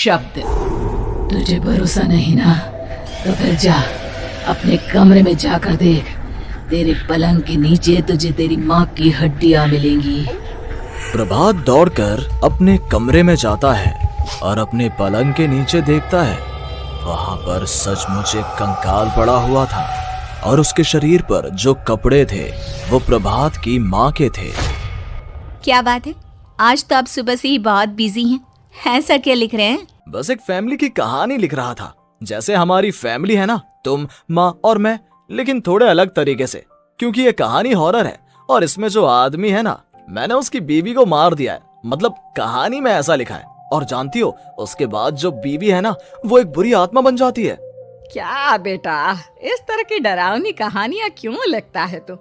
अपशब्द। तुझे भरोसा नहीं ना, तो फिर जा अपने कमरे में जाकर देख। तेरे पलंग के नीचे तुझे तेरी माँ की हड्डियाँ मिलेंगी। प्रभात दौड़कर अपने कमरे में जाता है और अपने पलंग के नीचे देखता है। वहां पर सचमुच एक कंकाल पड़ा हुआ था और उसके शरीर पर जो कपड़े थे वो प्रभात की माँ के थे। क्या बात है, आज तो आप सुबह से ही बहुत बिजी हैं। ऐसा क्या लिख रहे हैं? बस एक फैमिली की कहानी लिख रहा था। जैसे हमारी फैमिली है ना, तुम, माँ और मैं, लेकिन थोड़े अलग तरीके से, क्योंकि ये कहानी हॉरर है और इसमें जो आदमी है ना, मैंने उसकी बीवी को मार दिया है। मतलब कहानी में ऐसा लिखा है। और जानती हो, उसके बाद जो बीवी है ना, वो एक बुरी आत्मा बन जाती है। क्या बेटा, इस तरह की डरावनी कहानियां क्यों लिखता है तू?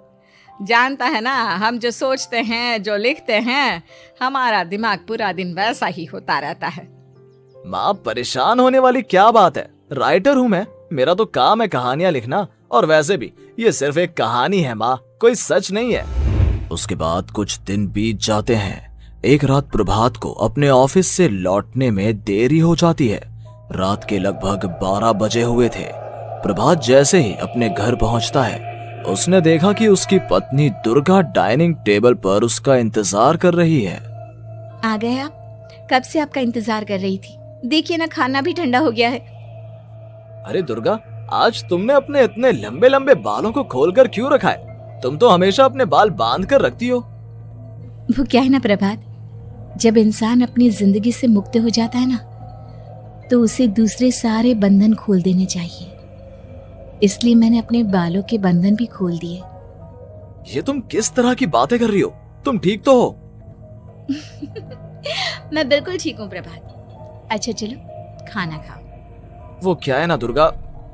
जानता है ना, हम जो सोचते हैं, जो लिखते हैं, हमारा दिमाग पूरा दिन वैसा ही होता रहता है। माँ, परेशान होने वाली क्या बात है? राइटर हूँ मैं, मेरा तो काम है कहानियां लिखना। और वैसे भी ये सिर्फ एक कहानी है माँ, कोई सच नहीं है। उसके बाद कुछ दिन बीत जाते हैं। एक रात प्रभात को अपने ऑफिस से लौटने में देरी हो जाती है। रात के लगभग 12 बजे हुए थे। प्रभात जैसे ही अपने घर पहुंचता है, उसने देखा कि उसकी पत्नी दुर्गा डाइनिंग टेबल पर उसका इंतजार कर रही है। आ गए आप? कब से आपका इंतजार कर रही थी। देखिए ना, खाना भी ठंडा हो गया है। अरे दुर्गा, आज तुमने अपने इतने लंबे लंबे बालों को खोलकर क्यों रखा है? तुम तो हमेशा अपने बाल बांध कर रखती हो। वो क्या है ना प्रभात, जब इंसान अपनी जिंदगी से मुक्त हो जाता है ना, तो उसे दूसरे सारे बंधन खोल देने चाहिए। इसलिए मैंने अपने बालों के बंधन भी खोल दिए। ये तुम किस तरह की बातें कर रही हो? तुम ठीक तो हो? मैं बिल्कुल ठीक हूँ प्रभात। अच्छा चलो खाना खाओ। वो क्या है ना दुर्गा,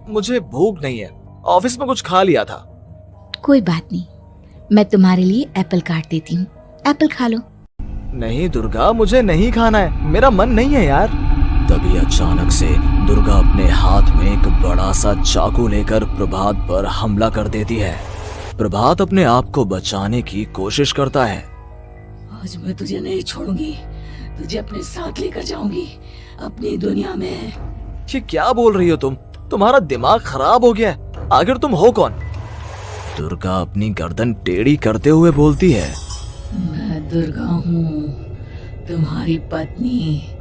मुझे भूख नहीं है। ऑफिस में कुछ खा लिया था। कोई बात नहीं, मैं तुम्हारे लिए एप्पल काट देती हूँ, एप्पल खा लो। नहीं दुर्गा, मुझे नहीं खाना है, मेरा मन नहीं है यार। तभी अचानक से दुर्गा अपने हाथ में एक बड़ा सा चाकू लेकर प्रभात पर हमला कर देती है। प्रभात अपने आप को बचाने की कोशिश करता है। आज मैं तुझे नहीं छोड़ूंगी, तुझे अपने साथ लेकर जाऊंगी अपनी दुनिया में। ये क्या बोल रही हो तुम? तुम्हारा दिमाग खराब हो गया है। आखिर तुम हो कौन? दुर्गा अपनी गर्दन टेढ़ी करते हुए बोलती है। मैं दुर्गा हूँ, तुम्हारी पत्नी।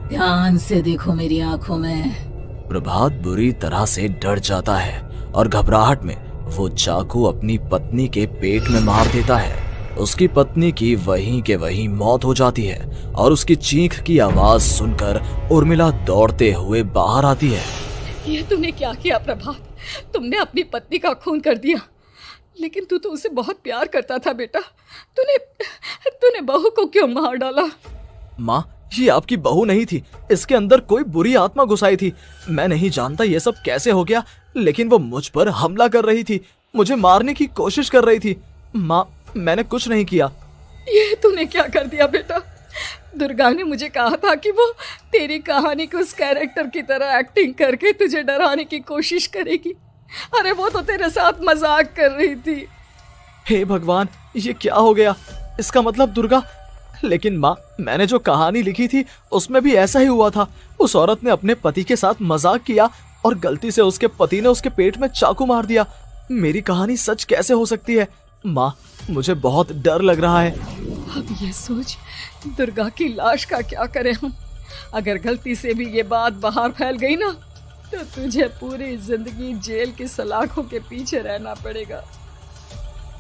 ध्यान से देखो मेरी आंखों में। प्रभात बुरी तरह से डर जाता है और घबराहट में वो चाकू अपनी पत्नी के पेट में मार देता है। उसकी पत्नी की वहीं के वहीं मौत हो जाती है और उसकी चीख की आवाज सुनकर उर्मिला दौड़ते हुए बाहर आती है। ये तूने क्या किया प्रभात? तुमने अपनी पत्नी का खून कर दिया। लेकिन तू तो उसे बहुत प्यार करता था बेटा। तूने बहू को क्यों मार डाला? माँ, ये आपकी बहू नहीं थी, इसके अंदर कोई बुरी आत्मा घुसाई थी। मैं नहीं जानता ये सब कैसे हो गया, लेकिन वो मुझ पर हमला कर रही थी, मुझे मारने की कोशिश कर रही थी। माँ, मैंने कुछ नहीं किया। ये तूने क्या कर दिया बेटा? दुर्गा ने मुझे कहा था कि वो तेरी कहानी के उस कैरेक्टर की तरह एक्टिंग करके तुझे डराने की कोशिश करेगी। अरे वो तो तेरे साथ मजाक कर रही थी। हे भगवान, ये क्या हो गया? इसका मतलब दुर्गा। लेकिन माँ, मैंने जो कहानी लिखी थी उसमें भी ऐसा ही हुआ था। उस औरत ने अपने पति के साथ मजाक किया और गलती से उसके पति ने उसके पेट में चाकू मार दिया। मेरी कहानी सच कैसे हो सकती है? माँ, मुझे बहुत डर लग रहा है। अब ये सोच, दुर्गा की लाश का क्या करें हम? अगर गलती से भी ये बात बाहर फैल गई ना, तो तुझे पूरी जिंदगी जेल की सलाखों के पीछे रहना पड़ेगा।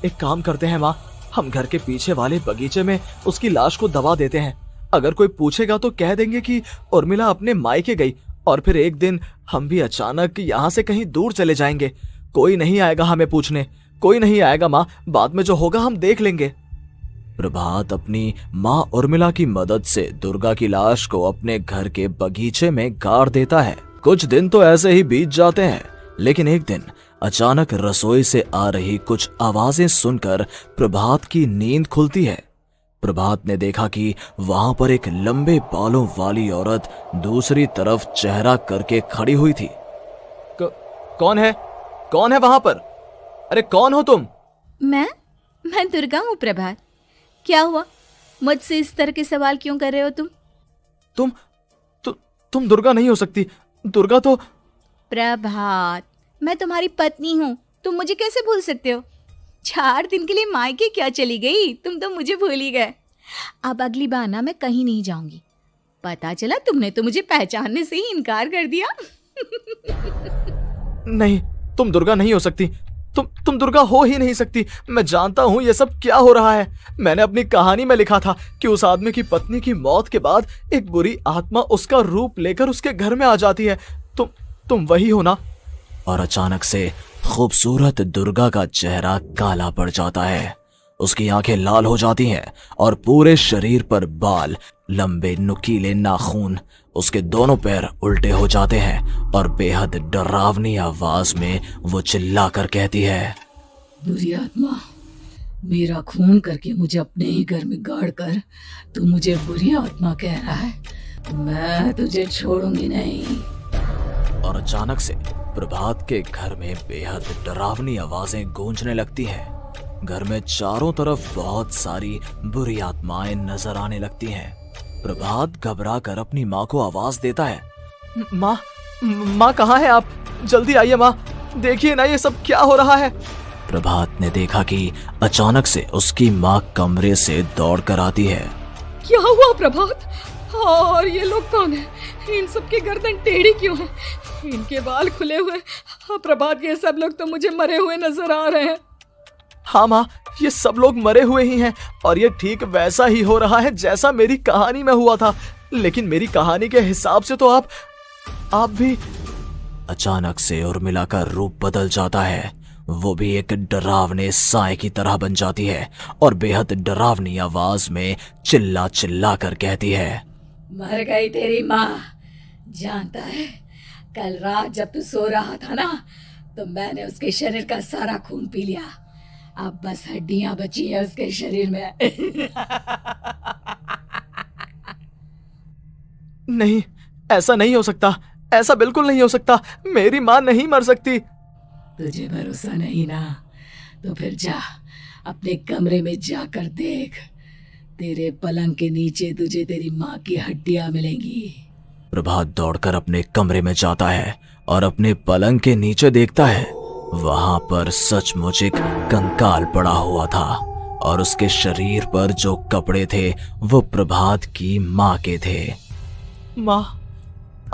एक काम करते हैं माँ, हम घर के पीछे वाले बगीचे में उसकी लाश को दबा देते हैं। अगर कोई पूछेगा तो कह देंगे कि उर्मिला अपने मायके गई और फिर एक दिन हम भी अचानक यहाँ से कहीं दूर चले जाएंगे। कोई नहीं आएगा हमें पूछने, कोई नहीं आएगा माँ, बाद में जो होगा हम देख लेंगे। प्रभात अपनी माँ उर्मिला की मदद से दुर्गा की लाश को अपने घर के बगीचे में गाड़ देता है। कुछ दिन तो ऐसे ही बीत जाते हैं, लेकिन एक दिन अचानक रसोई से आ रही कुछ आवाजें सुनकर प्रभात की नींद खुलती है। प्रभात ने देखा कि वहां पर एक लंबे बालों वाली औरत दूसरी तरफ चेहरा करके खड़ी हुई थी। कौन है? कौन है वहां पर? अरे कौन हो तुम? मैं दुर्गा हूँ प्रभात। क्या हुआ? मुझसे इस तरह के सवाल क्यों कर रहे हो तुम? तुम दुर्गा नहीं हो सकती। दुर्गा तो प्रभात, मैं तुम्हारी पत्नी हूँ, तुम मुझे कैसे भूल सकते हो? 4 दिन के लिए मायके क्या चली गई, तुम तो मुझे भूल ही गए। अब अगली बार ना मैं कहीं नहीं जाऊंगी। पता चला तुमने तो मुझे पहचानने से ही इनकार कर दिया। नहीं, तुम दुर्गा नहीं हो सकती। तुम दुर्गा हो ही नहीं सकती। मैं जानता हूँ ये सब क्या हो रहा है। मैंने अपनी कहानी में लिखा था कि उस आदमी की पत्नी की मौत के बाद एक बुरी आत्मा उसका रूप लेकर उसके घर में आ जाती है। तुम वही हो ना? और अचानक से खूबसूरत दुर्गा का चेहरा काला पड़ जाता है। उसकी आंखें लाल हो जाती हैं और पूरे शरीर पर बाल, लंबे नुकीले नाखून, उसके दोनों पैर उल्टे हो जाते हैं और बेहद डरावनी आवाज में वो चिल्लाकर कहती है, बुरी आत्मा, मेरा खून करके मुझे अपने ही घर में गाड़ कर तू मुझे बुरी आत्मा कह रहा है? मैं तुझे छोड़ूंगी नहीं। और अचानक से प्रभात के घर में बेहद डरावनी आवाजें गूंजने लगती हैं। घर में चारों तरफ बहुत सारी बुरी आत्माएं नजर आने लगती हैं। प्रभात घबरा कर अपनी माँ को आवाज देता है, माँ कहाँ है आप? जल्दी आइए माँ, देखिए ना ये सब क्या हो रहा है। प्रभात ने देखा कि अचानक से उसकी माँ कमरे से दौड़ कर आती है। क्या हुआ प्रभात? और ये लोग कौन है? इन सब की गर्दन टेढ़ी क्यों है? इनके बाल खुले हुए। प्रभात, ये सब लोग तो मुझे मरे हुए नजर आ रहे हैं। हाँ माँ, ये सब लोग मरे हुए ही हैं और ये ठीक वैसा ही हो रहा है जैसा मेरी कहानी में हुआ था। लेकिन मेरी कहानी के हिसाब से तो आप भी। अचानक से उर्मिला का रूप बदल जाता है। वो भी एक डरावने साए की तरह बन जाती है और बेहद डरावनी आवाज में चिल्ला चिल्ला कर कहती है, मर गई तेरी माँ। जानता है, कल रात जब तू सो रहा था ना, तो मैंने उसके शरीर का सारा खून पी लिया। अब बस हड्डियां बची है उसके शरीर में। नहीं, ऐसा नहीं हो सकता। ऐसा बिल्कुल नहीं हो सकता। मेरी माँ नहीं मर सकती। तुझे भरोसा नहीं ना? तो फिर जा, अपने कमरे में जाकर देख। तेरे पलंग के नीचे तुझे तेरी माँ की हड्डियां मिलेंगी। प्रभात दौड़कर अपने कमरे में जाता है और अपने पलंग के नीचे देखता है। वहां पर सचमुच एक कंकाल पड़ा हुआ था और उसके शरीर पर जो कपड़े थे वो प्रभात की माँ के थे। माँ,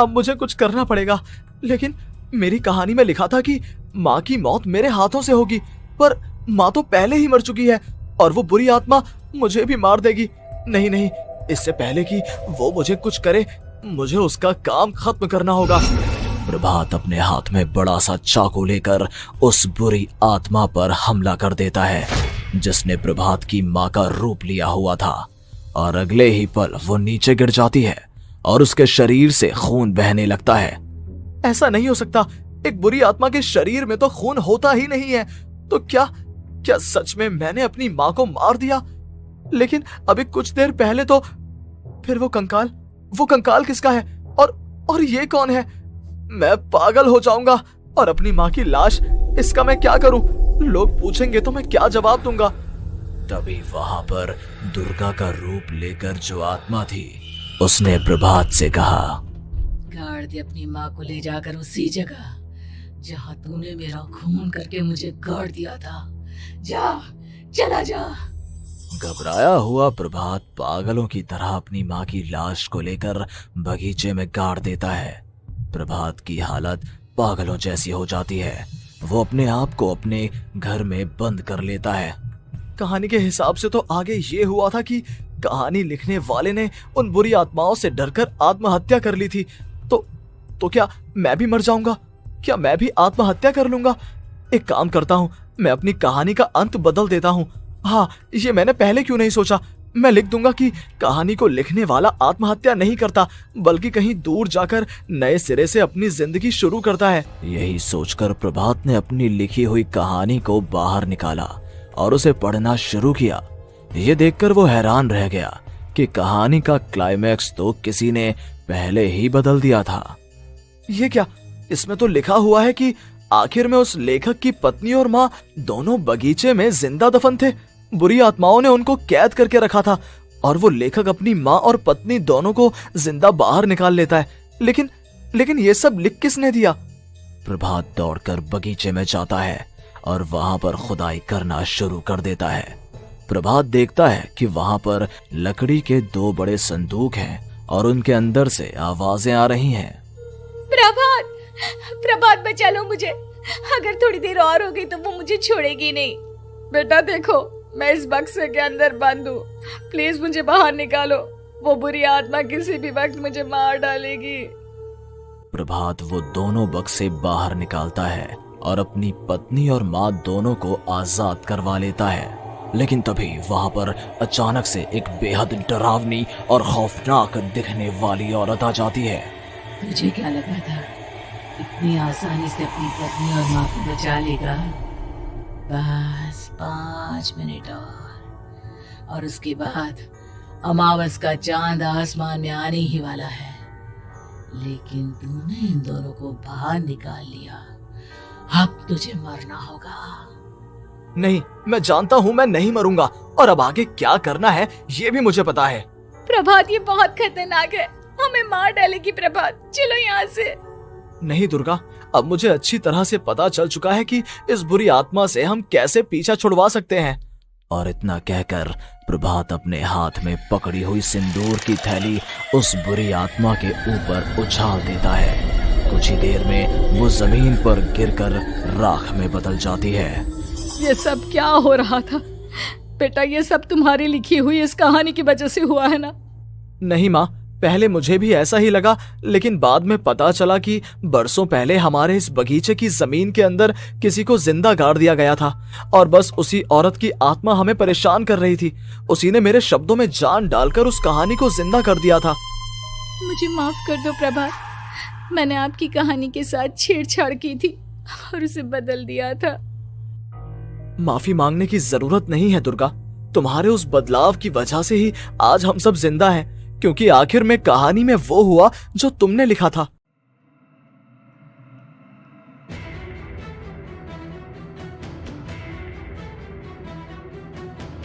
अब मुझे कुछ करना पड़ेगा। लेकिन मेरी कहानी में लिखा था कि माँ की मौत मेरे हाथों से होगी, पर माँ तो पहले ही मर चुकी है और वो बुरी आत्मा मुझे भी मार देगी। नहीं, इससे पहले कि वो मुझे कुछ करे, मुझे उसका काम खत्म करना होगा। प्रभात अपने हाथ में बड़ा सा चाकू लेकर उस बुरी आत्मा पर हमला कर देता है जिसने प्रभात की माँ का रूप लिया हुआ था, और अगले ही पल वो नीचे गिर जाती है और उसके शरीर से खून बहने लगता है। ऐसा नहीं हो सकता। एक बुरी आत्मा के शरीर में तो खून होता ही नहीं है। तो क्या सच में मैंने अपनी माँ को मार दिया? लेकिन अभी कुछ देर पहले तो फिर वो कंकाल किसका है? और ये कौन है? मैं पागल हो जाऊंगा। और अपनी माँ की लाश, इसका मैं क्या करूं? लोग पूछेंगे तो मैं क्या जवाब दूंगा? तभी वहां पर दुर्गा का रूप लेकर जो आत्मा थी उसने प्रभात से कहा, गाड़ दे अपनी माँ को ले जाकर उसी जगह जहाँ तूने मेरा खून करके मुझे गाड़ दिया था। जा, चला जा। घबराया हुआ प्रभात पागलों की तरह अपनी माँ की लाश को लेकर बगीचे में गाड़ देता है। प्रभात की हालत पागलों जैसी हो जाती है। वो अपने आप को अपने घर में बंद कर लेता है। कहानी के हिसाब से तो आगे ये हुआ था कि कहानी लिखने वाले ने उन बुरी आत्माओं से डरकर आत्महत्या कर ली थी। तो क्या मैं भी मर जाऊंगा? क्या मैं भी आत्महत्या कर लूंगा? एक काम करता हूँ, मैं अपनी कहानी का अंत बदल देता हूँ। हाँ, ये मैंने पहले क्यों नहीं सोचा। मैं लिख दूंगा कि कहानी को लिखने वाला आत्महत्या नहीं करता, बल्कि कहीं दूर जाकर नए सिरे से अपनी जिंदगी शुरू करता है। यही सोचकर प्रभात ने अपनी लिखी हुई कहानी को बाहर निकाला और उसे पढ़ना शुरू किया। ये देखकर वो हैरान रह गया कि कहानी का क्लाइमैक्स तो किसी ने पहले ही बदल दिया था। ये क्या? इसमें तो लिखा हुआ है कि आखिर में उस लेखक की पत्नी और माँ दोनों बगीचे में जिंदा दफन थे। बुरी आत्माओं ने उनको कैद करके रखा था और वो लेखक अपनी माँ और पत्नी दोनों को जिंदा बाहर निकाल लेता है। लेकिन लेकिन ये सब लिख किसने दिया? प्रभात दौड़कर बगीचे में जाता है और वहां पर खुदाई करना शुरू कर देता है। प्रभात देखता है कि वहां पर लकड़ी के 2 बड़े संदूक हैं और उनके अंदर से आवाजें आ रही हैं। प्रभात, प्रभात बचा लो मुझे, अगर थोड़ी देर और हो गई तो वो मुझे छोड़ेगी नहीं। बेटा देखो, मैं इस बक्से के अंदर बंद हूँ, प्लीज मुझे बाहर निकालो, वो बुरी आत्मा किसी भी वक्त मुझे मार डालेगी। प्रभात वो दोनों बक्से बाहर निकालता है और अपनी पत्नी और माँ दोनों को आजाद करवा लेता है। लेकिन तभी वहां पर अचानक से एक बेहद डरावनी और खौफनाक दिखने वाली औरत आ जाती है। तुझे क्या लगा था इतनी आसानी से अपनी पत्नी और माँ को बचा लेगा? बस 5 मिनट और उसके बाद अमावस का चांद आसमान में आने ही वाला है। लेकिन तूने इन दोनों को बाहर निकाल लिया, अब तुझे मरना होगा। नहीं, मैं जानता हूँ मैं नहीं मरूंगा, और अब आगे क्या करना है ये भी मुझे पता है। प्रभात, ये बहुत खतरनाक है, हमें मार डालेगी। प्रभात, चलो यहाँ से। नहीं दुर्गा, अब मुझे अच्छी तरह से पता चल चुका है कि इस बुरी आत्मा से हम कैसे पीछा छुड़वा सकते हैं। और इतना कहकर प्रभात अपने हाथ में पकड़ी हुई सिंदूर की थैली उस बुरी आत्मा के ऊपर उछाल देता है। कुछ ही देर में वो जमीन पर गिरकर राख में बदल जाती है। ये सब क्या हो रहा था बेटा? ये सब तुम्हारी लिखी हुई इस कहानी की वजह से हुआ है ना? नहीं माँ, पहले मुझे भी ऐसा ही लगा, लेकिन बाद में पता चला कि बरसों पहले हमारे इस बगीचे की जमीन के अंदर किसी को जिंदा गाड़ दिया गया था और बस उसी औरत की आत्मा हमें परेशान कर रही थी। उसी ने मेरे शब्दों में जान डालकर उस कहानी को जिंदा कर दिया था। मुझे माफ कर दो प्रभात, मैंने आपकी कहानी के साथ छेड़छाड़ की थी और उसे बदल दिया था। माफी मांगने की जरूरत नहीं है दुर्गा, तुम्हारे उस बदलाव की वजह से ही आज हम सब जिंदा हैं, क्योंकि आखिर में कहानी में वो हुआ जो तुमने लिखा था।